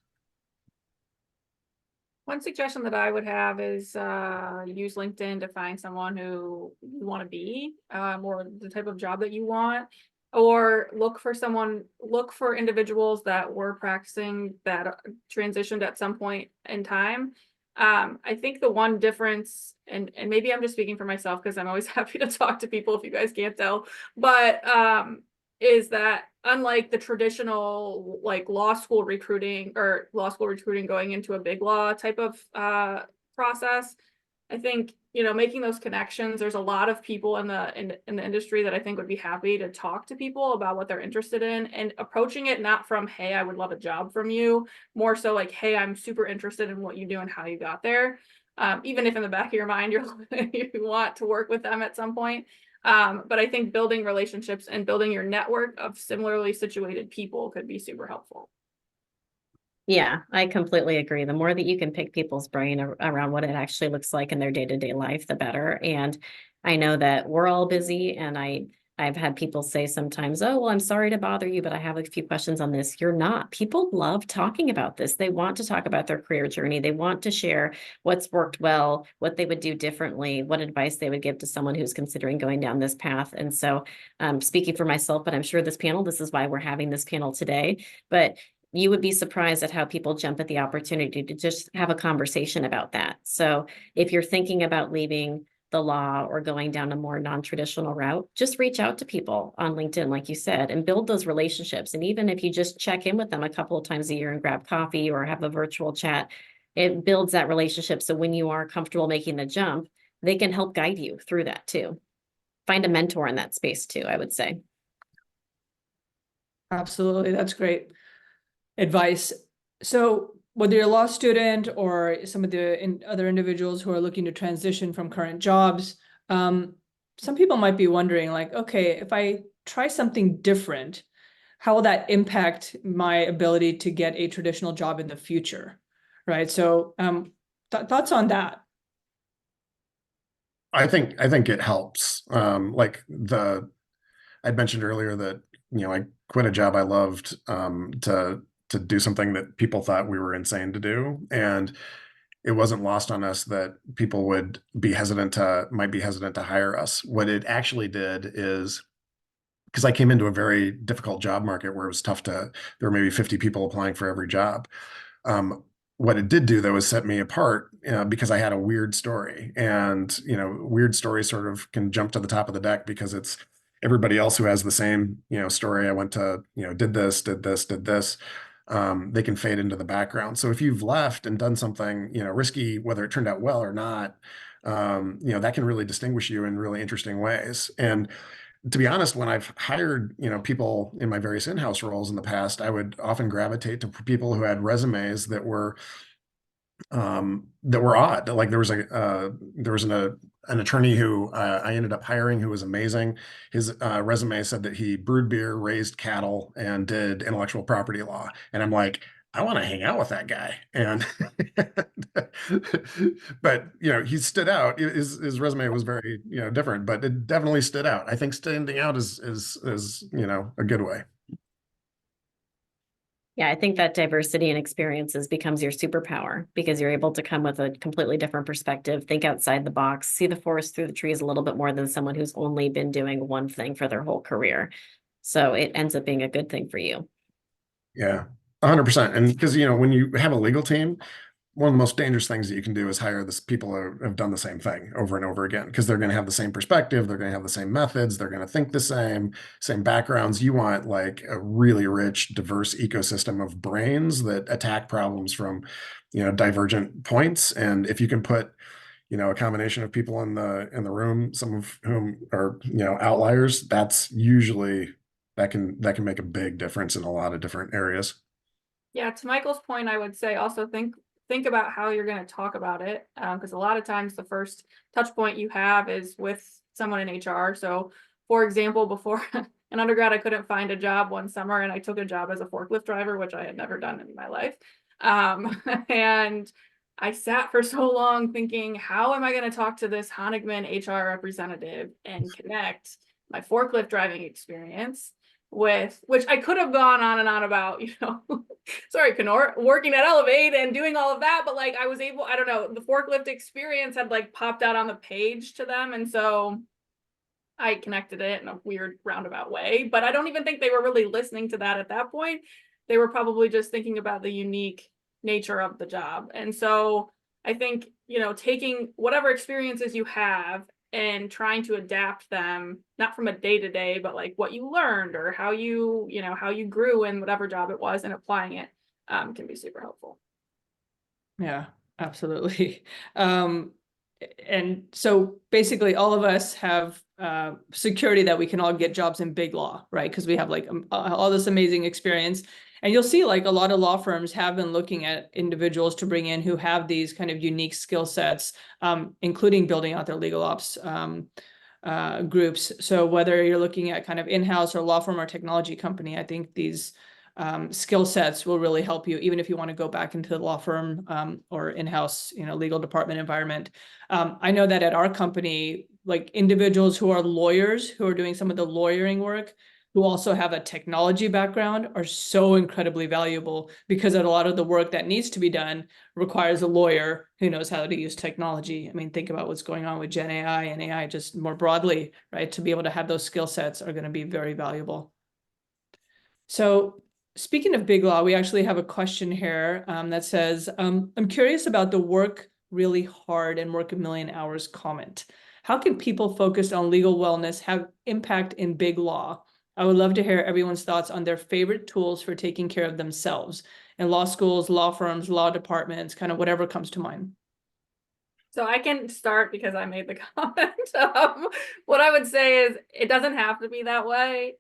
One suggestion that I would have is use LinkedIn to find someone who you want to be, or the type of job that you want, or look for individuals that were practicing that transitioned at some point in time. I think the one difference, and maybe I'm just speaking for myself because I'm always happy to talk to people if you guys can't tell, but is that unlike the traditional law school recruiting going into a big law type of process, I think making those connections, there's a lot of people in the industry that I think would be happy to talk to people about what they're interested in, and approaching it not from, hey, I would love a job from you, more so like, hey, I'm super interested in what you do and how you got there, even if in the back of your mind you want to work with them at some point. But I think building relationships and building your network of similarly situated people could be super helpful. Yeah, I completely agree. The more that you can pick people's brain around what it actually looks like in their day-to-day life, the better. And I know that we're all busy, and I've had people say sometimes, "Oh, well, I'm sorry to bother you, but I have a few questions on this." You're not. People love talking about this. They want to talk about their career journey. They want to share what's worked well, what they would do differently, what advice they would give to someone who's considering going down this path. And so, speaking for myself, but I'm sure this is why we're having this panel today. But you would be surprised at how people jump at the opportunity to just have a conversation about that. So if you're thinking about leaving the law or going down a more non-traditional route, just reach out to people on LinkedIn, like you said, and build those relationships. And even if you just check in with them a couple of times a year and grab coffee or have a virtual chat, it builds that relationship. So when you are comfortable making the jump, they can help guide you through that too. Find a mentor in that space too, I would say. Absolutely. That's great advice. So whether you're a law student or some of the other individuals who are looking to transition from current jobs, some people might be wondering, like, okay, if I try something different, how will that impact my ability to get a traditional job in the future? Right. So thoughts on that? I think it helps. I mentioned earlier that, I quit a job I loved to do something that people thought we were insane to do. And it wasn't lost on us that people might be hesitant to hire us. What it actually did is, because I came into a very difficult job market where it was there were maybe 50 people applying for every job. What it did do, though, is set me apart because I had a weird story. And, weird stories sort of can jump to the top of the deck because it's everybody else who has the same, story. I went to, did this, did this, did this. They can fade into the background. So if you've left and done something, risky, whether it turned out well or not, that can really distinguish you in really interesting ways. And to be honest, when I've hired, people in my various in-house roles in the past, I would often gravitate to people who had resumes that were odd. Like there was an attorney who I ended up hiring who was amazing. His resume said that he brewed beer, raised cattle, and did intellectual property law. And I'm like, I want to hang out with that guy. And but he stood out. His resume was very different, but it definitely stood out. I think standing out is a good way. Yeah, I think that diversity and experiences becomes your superpower because you're able to come with a completely different perspective, think outside the box, see the forest through the trees a little bit more than someone who's only been doing one thing for their whole career. So it ends up being a good thing for you. Yeah, 100%. And because when you have a legal team, one of the most dangerous things that you can do is hire people who have done the same thing over and over again, because they're going to have the same perspective, they're going to have the same methods, they're going to think the same backgrounds. You want like a really rich, diverse ecosystem of brains that attack problems from, divergent points. And if you can put, a combination of people in the room, some of whom are, outliers, that's usually that can make a big difference in a lot of different areas. Yeah, to Michael's point, I would say also think about how you're going to talk about it, because a lot of times the first touch point you have is with someone in HR. So, for example, before an undergrad, I couldn't find a job one summer, and I took a job as a forklift driver, which I had never done in my life. And I sat for so long thinking, how am I going to talk to this Honigman HR representative and connect my forklift driving experience with, which I could have gone on and on about, sorry, Kenor, working at Elevate and doing all of that, but like I was able, I don't know, the forklift experience had like popped out on the page to them. And so I connected it in a weird roundabout way, but I don't even think they were really listening to that at that point. They were probably just thinking about the unique nature of the job. And so I think, taking whatever experiences you have and trying to adapt them, not from a day-to-day, but like what you learned or how you grew in whatever job it was, and applying it can be super helpful. Yeah, absolutely. And so basically all of us have security that we can all get jobs in big law, right? Because we have like all this amazing experience. And you'll see like a lot of law firms have been looking at individuals to bring in who have these kind of unique skill sets, including building out their legal ops groups. So whether you're looking at kind of in-house or law firm or technology company, I think these skill sets will really help you, even if you want to go back into the law firm or in-house, legal department environment. I know that at our company, like individuals who are lawyers, who are doing some of the lawyering work, who also have a technology background, are so incredibly valuable, because a lot of the work that needs to be done requires a lawyer who knows how to use technology. I mean, think about what's going on with Gen AI and AI just more broadly, right? To be able to have those skill sets are going to be very valuable. So speaking of big law, we actually have a question here that says, I'm curious about the work really hard and work a million hours comment. How can people focused on legal wellness have impact in big law? I would love to hear everyone's thoughts on their favorite tools for taking care of themselves in law schools, law firms, law departments, kind of whatever comes to mind. So I can start because I made the comment. What I would say is it doesn't have to be that way.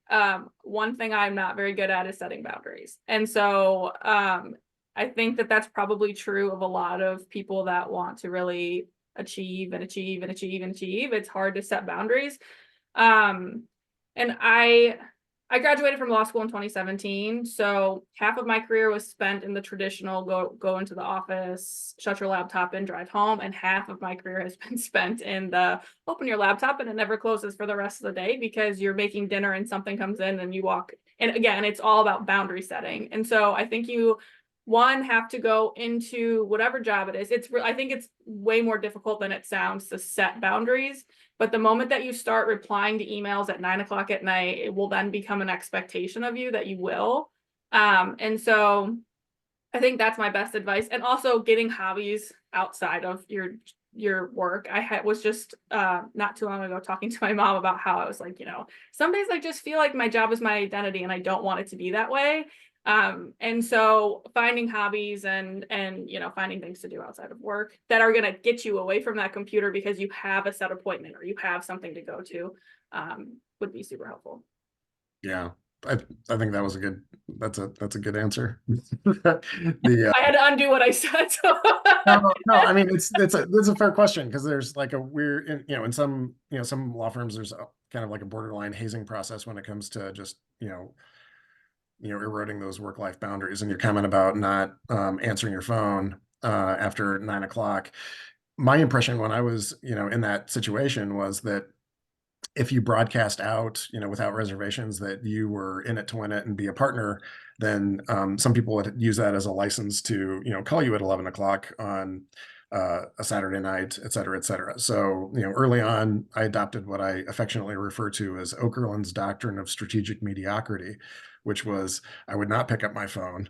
One thing I'm not very good at is setting boundaries. And so I think that that's probably true of a lot of people that want to really achieve and achieve and achieve and achieve. It's hard to set boundaries. And I graduated from law school in 2017. So half of my career was spent in the traditional go into the office, shut your laptop and drive home. And half of my career has been spent in the open your laptop and it never closes for the rest of the day, because you're making dinner and something comes in and you walk. And again, it's all about boundary setting. And so I think you have to go into whatever job it is. I think it's way more difficult than it sounds to set boundaries. But the moment that you start replying to emails at 9 o'clock at night, it will then become an expectation of you that you will. And so I think that's my best advice. And also getting hobbies outside of your work. I was just not too long ago talking to my mom about how I was like, some days I just feel like my job is my identity and I don't want it to be that way. And so finding hobbies and finding things to do outside of work that are going to get you away from that computer because you have a set appointment or you have something to go to would be super helpful. Yeah, I think that was that's a good answer. I had to undo what I said. So. No, I mean it's a fair question, because there's like a weird, in some law firms there's kind of like a borderline hazing process when it comes to just eroding those work-life boundaries. And your comment about not answering your phone after 9 o'clock. My impression when I was, in that situation was that if you broadcast out, without reservations that you were in it to win it and be a partner, then some people would use that as a license to, call you at 11 o'clock on a Saturday night, et cetera, et cetera. So, early on, I adopted what I affectionately refer to as Okerlund's doctrine of strategic mediocrity, which was I would not pick up my phone.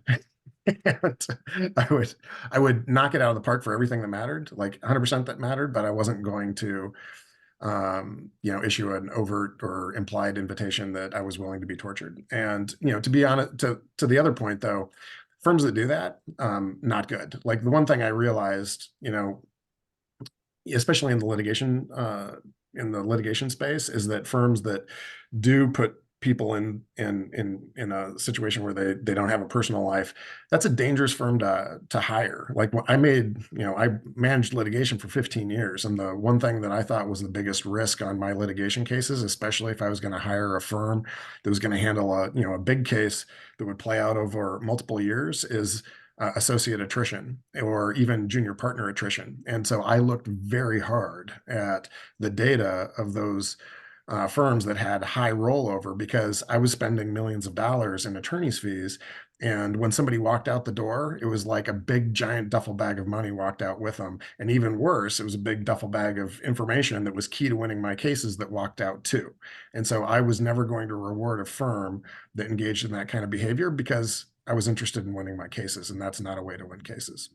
And I would knock it out of the park for everything that mattered, like 100% that mattered, but I wasn't going to issue an overt or implied invitation that I was willing to be tortured. And, to be honest, to the other point though, firms that do that, not good. Like the one thing I realized, especially in the litigation space, is that firms that do put people in a situation where they don't have a personal life, that's a dangerous firm to hire. Like I managed litigation for 15 years, and the one thing that I thought was the biggest risk on my litigation cases, especially if I was going to hire a firm that was going to handle a big case that would play out over multiple years, is associate attrition or even junior partner attrition. And so I looked very hard at the data of those firms that had high rollover, because I was spending millions of dollars in attorney's fees. And when somebody walked out the door, it was like a big giant duffel bag of money walked out with them. And even worse, it was a big duffel bag of information that was key to winning my cases that walked out too. And so I was never going to reward a firm that engaged in that kind of behavior, because I was interested in winning my cases, and that's not a way to win cases.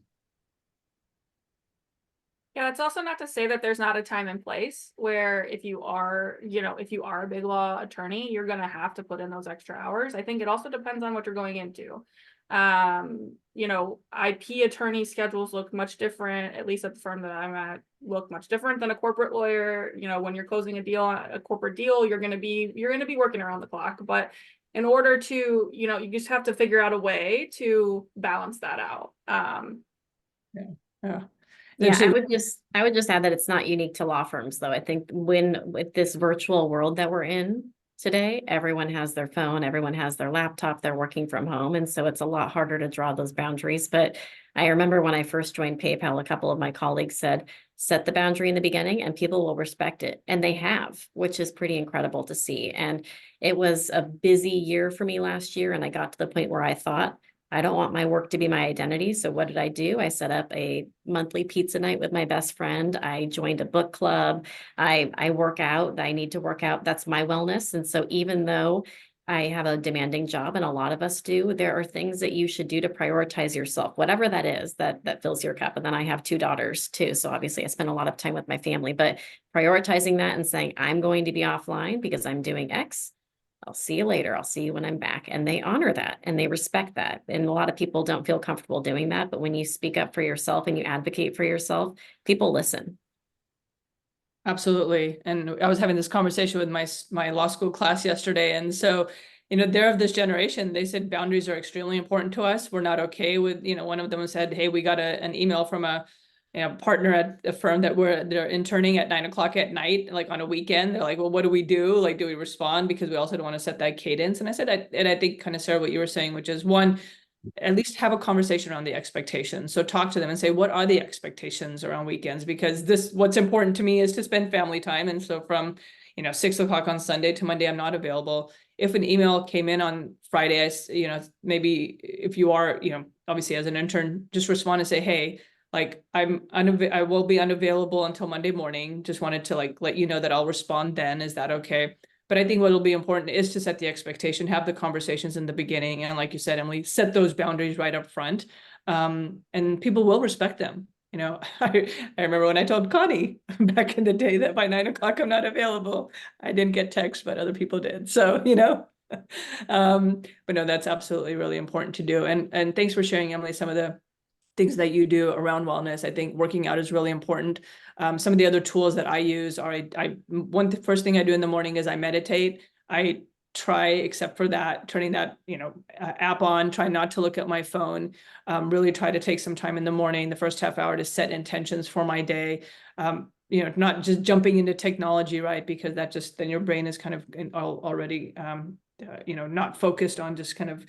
Yeah, it's also not to say that there's not a time and place where if you are a big law attorney, you're going to have to put in those extra hours. I think it also depends on what you're going into. IP attorney schedules look much different, at least at the firm that I'm at, look much different than a corporate lawyer. When you're closing a corporate deal, you're going to be working around the clock. But in order to, you just have to figure out a way to balance that out. Yeah. Yeah, I would just add that it's not unique to law firms, though. I think with this virtual world that we're in, Today, everyone has their phone, everyone has their laptop, they're working from home. And so it's a lot harder to draw those boundaries. But I remember when I first joined PayPal, a couple of my colleagues said, set the boundary in the beginning and people will respect it. And they have, which is pretty incredible to see. And it was a busy year for me last year. And I got to the point where I thought, I don't want my work to be my identity. So what did I do? I set up a monthly pizza night with my best friend. I joined a book club. I work out. I need to work out. That's my wellness. And so even though I have a demanding job and a lot of us do, there are things that you should do to prioritize yourself, whatever that is that fills your cup. And then I have 2 daughters too. So obviously I spend a lot of time with my family, but prioritizing that and saying, I'm going to be offline because I'm doing X. I'll see you later. I'll see you when I'm back. And they honor that and they respect that. And a lot of people don't feel comfortable doing that. But when you speak up for yourself and you advocate for yourself, people listen. Absolutely. And I was having this conversation with my law school class yesterday. And so, they're of this generation. They said boundaries are extremely important to us. We're not okay with, one of them said, hey, we got an email from a partner at a firm that they're interning at 9 o'clock at night, like on a weekend. They're like, well, what do we do? Like, do we respond? Because we also don't want to set that cadence. And I said, and I think kind of, Sarah, what you were saying, which is one, at least have a conversation around the expectations. So talk to them and say, what are the expectations around weekends? Because what's important to me is to spend family time. And so from, 6 o'clock on Sunday to Monday, I'm not available. If an email came in on Friday, maybe if you are, obviously as an intern, just respond and say, hey, like I will be unavailable until Monday morning. Just wanted to let you know that I'll respond then. Is that okay? But I think what will be important is to set the expectation, have the conversations in the beginning. And like you said, Emily, set those boundaries right up front. And people will respect them. I remember when I told Connie back in the day that by 9 o'clock I'm not available. I didn't get text, but other people did. So, but no, that's absolutely really important to do. And thanks for sharing, Emily, some of the things that you do around wellness. I think working out is really important. Some of the other tools that I use are, first thing I do in the morning is I meditate. I try, except for that, turning that, app on, try not to look at my phone, really try to take some time in the morning, the first half hour to set intentions for my day. Not just jumping into technology, right? Because then your brain is kind of already, not focused on just kind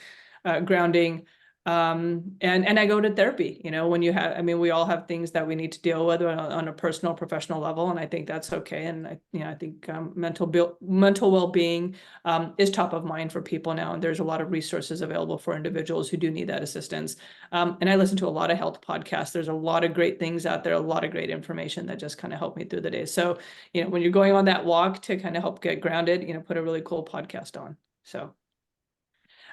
of grounding. And I go to therapy, when we all have things that we need to deal with on a personal, professional level. And I think that's okay. And I think mental well-being is top of mind for people now. And there's a lot of resources available for individuals who do need that assistance. And I listen to a lot of health podcasts. There's a lot of great things out there, a lot of great information that just kind of help me through the day. So, when you're going on that walk to kind of help get grounded, put a really cool podcast on. So.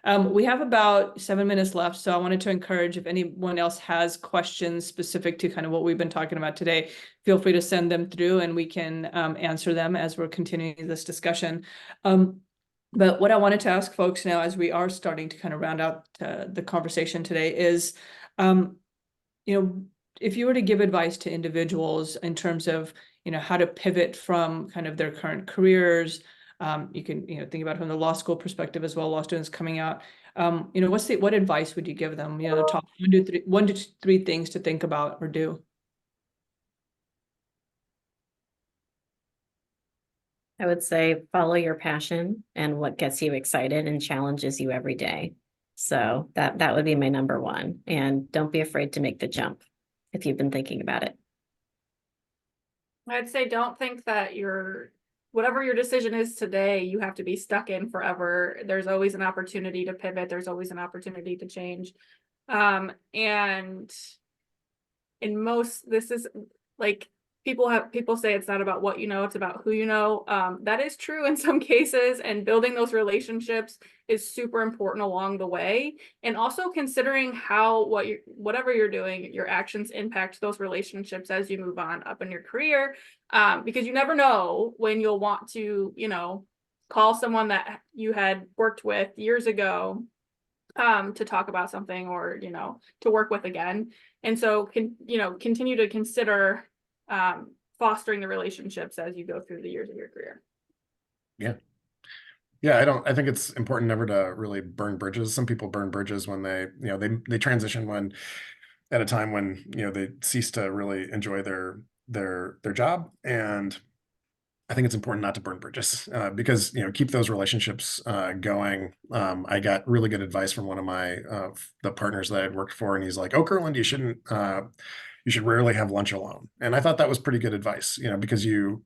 We have about 7 minutes left, so I wanted to encourage if anyone else has questions specific to kind of what we've been talking about today, feel free to send them through and we can answer them as we're continuing this discussion. But what I wanted to ask folks now, as we are starting to kind of round out the conversation today, is, if you were to give advice to individuals in terms of, how to pivot from kind of their current careers, you can, think about it from the law school perspective as well, law students coming out, what advice would you give them? The top 1 to 3 things to think about or do. I would say follow your passion and what gets you excited and challenges you every day. So that would be my number 1. And don't be afraid to make the jump if you've been thinking about it. I'd say don't think that whatever your decision is today, you have to be stuck in forever. There's always an opportunity to pivot. There's always an opportunity to change. And this is like, people say it's not about what you know, it's about who you know. That is true in some cases, and building those relationships is super important along the way. And also considering how whatever you're doing, your actions impact those relationships as you move on up in your career. Because you never know when you'll want to, call someone that you had worked with years ago to talk about something, or to work with again. And so continue to consider fostering the relationships as you go through the years of your career. I think it's important never to really burn bridges. Some people burn bridges when they transition at a time when they cease to really enjoy their job. And I think it's important not to burn bridges because, keep those relationships going. I got really good advice from one of my the partners that I'd worked for, and he's like, "Oh, Kurland, you should rarely have lunch alone." And I thought that was pretty good advice, because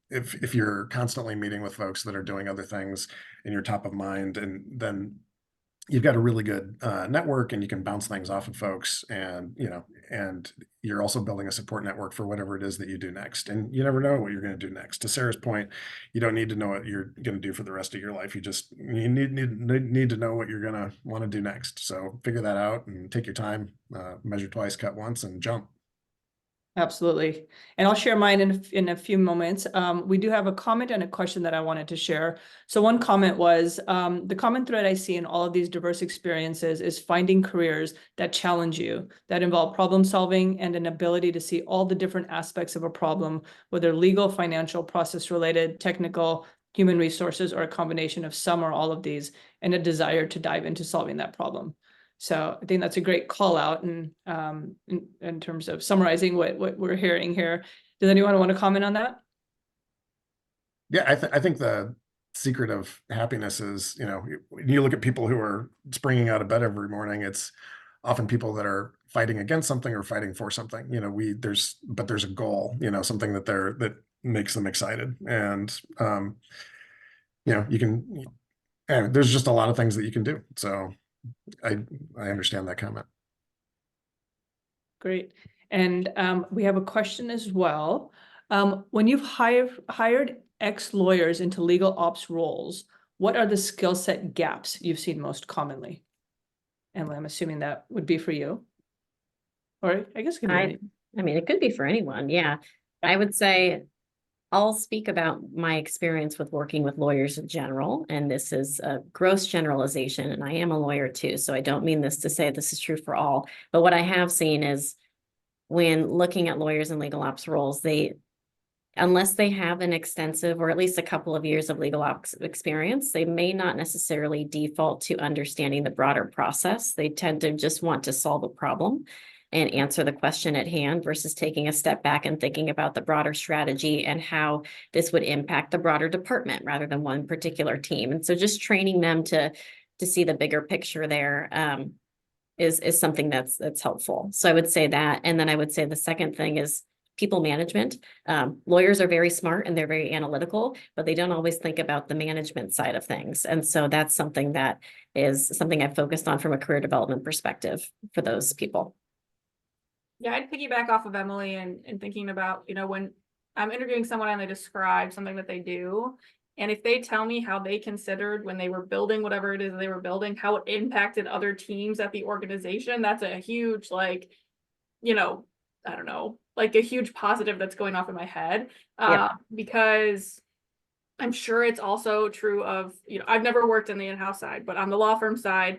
if you're constantly meeting with folks that are doing other things and you're top of mind, and then you've got a really good network and you can bounce things off of folks, and you're also building a support network for whatever it is that you do next. And you never know what you're going to do next. To Sarah's point, you don't need to know what you're going to do for the rest of your life. You need to know what you're going to want to do next. So figure that out and take your time, measure twice, cut once, and jump. Absolutely. And I'll share mine in a few moments. We do have a comment and a question that I wanted to share. So one comment was, the common thread I see in all of these diverse experiences is finding careers that challenge you, that involve problem solving and an ability to see all the different aspects of a problem, whether legal, financial, process related, technical, human resources, or a combination of some or all of these, and a desire to dive into solving that problem. So I think that's a great call out in terms of summarizing what we're hearing here. Does anyone want to comment on that? Yeah, I think the secret of happiness is, when you look at people who are springing out of bed every morning, it's often people that are fighting against something or fighting for something. There's a goal, something that makes them excited. And there's just a lot of things that you can do. So I understand that comment. Great. And we have a question as well. When you've hired ex-lawyers into legal ops roles, what are the skill set gaps you've seen most commonly? Emily, I'm assuming that would be for you. Or I guess it could be I mean, it could be for anyone. Yeah. I would say I'll speak about my experience with working with lawyers in general, and this is a gross generalization, and I am a lawyer too, so I don't mean this to say this is true for all, but what I have seen is when looking at lawyers in legal ops roles, unless they have an extensive or at least a couple of years of legal ops experience, they may not necessarily default to understanding the broader process. They tend to just want to solve a problem and answer the question at hand versus taking a step back and thinking about the broader strategy and how this would impact the broader department rather than one particular team. And so just training them to see the bigger picture there is something that's helpful. So I would say that. And then I would say the second thing is people management. Lawyers are very smart and they're very analytical, but they don't always think about the management side of things. And so that's something that is something I've focused on from a career development perspective for those people. Yeah, I'd piggyback off of Emily and thinking about, when I'm interviewing someone and they describe something that they do, and if they tell me how they considered when they were building whatever it is they were building, how it impacted other teams at the organization, that's a huge, I don't know, like a huge positive that's going off in my head. Yep. Because I'm sure it's also true of, I've never worked in the in-house side, but on the law firm side,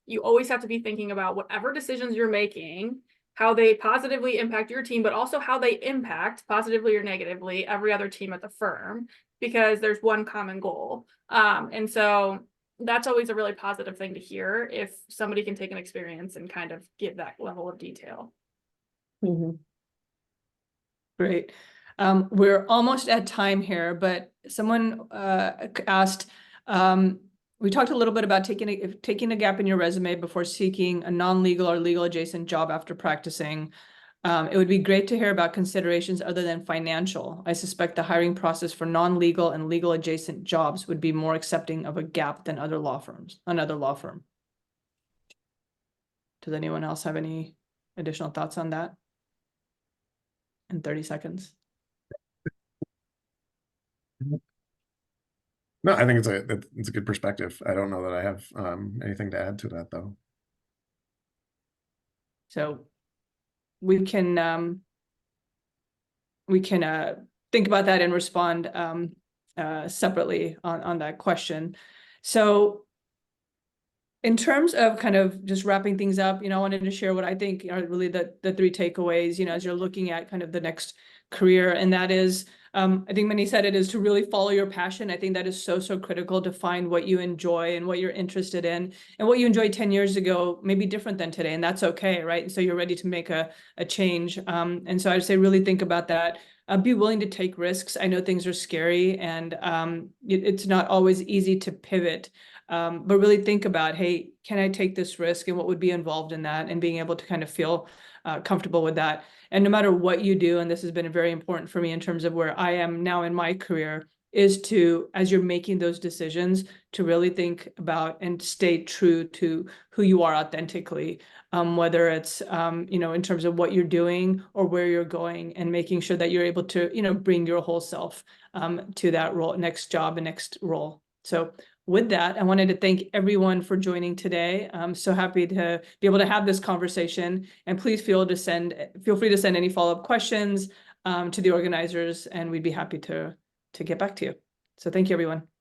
you always have to be thinking about whatever decisions you're making, how they positively impact your team, but also how they impact positively or negatively every other team at the firm, because there's one common goal. And so that's always a really positive thing to hear if somebody can take an experience and kind of give that level of detail. Mm-hmm. Great. We're almost at time here, but someone asked, we talked a little bit about taking a gap in your resume before seeking a non-legal or legal adjacent job after practicing. It would be great to hear about considerations other than financial. I suspect the hiring process for non-legal and legal adjacent jobs would be more accepting of a gap than another law firm. Does anyone else have any additional thoughts on that? In 30 seconds. No, I think it's a good perspective. I don't know that I have anything to add to that, though. So we can think about that and respond separately on that question. So in terms of kind of just wrapping things up, I wanted to share what I think are really the three takeaways, as you're looking at kind of the next career. And that is, I think Minnie said it, is to really follow your passion. I think that is so critical to find what you enjoy and what you're interested in, and what you enjoyed 10 years ago may be different than today, and that's okay, right? And so you're ready to make a change. And so I would say really think about that. be willing to take risks. I know things are scary, and it's not always easy to pivot, but really think about, hey, can I take this risk, and what would be involved in that, and being able to kind of feel comfortable with that. And no matter what you do, and this has been very important for me in terms of where I am now in my career, is to, as you're making those decisions, to really think about and stay true to who you are authentically, whether it's, in terms of what you're doing or where you're going, and making sure that you're able to, bring your whole self to that role, next job and next role. So with that, I wanted to thank everyone for joining today. I'm so happy to be able to have this conversation, and please feel free to send any follow-up questions to the organizers, and we'd be happy to get back to you. So thank you, everyone.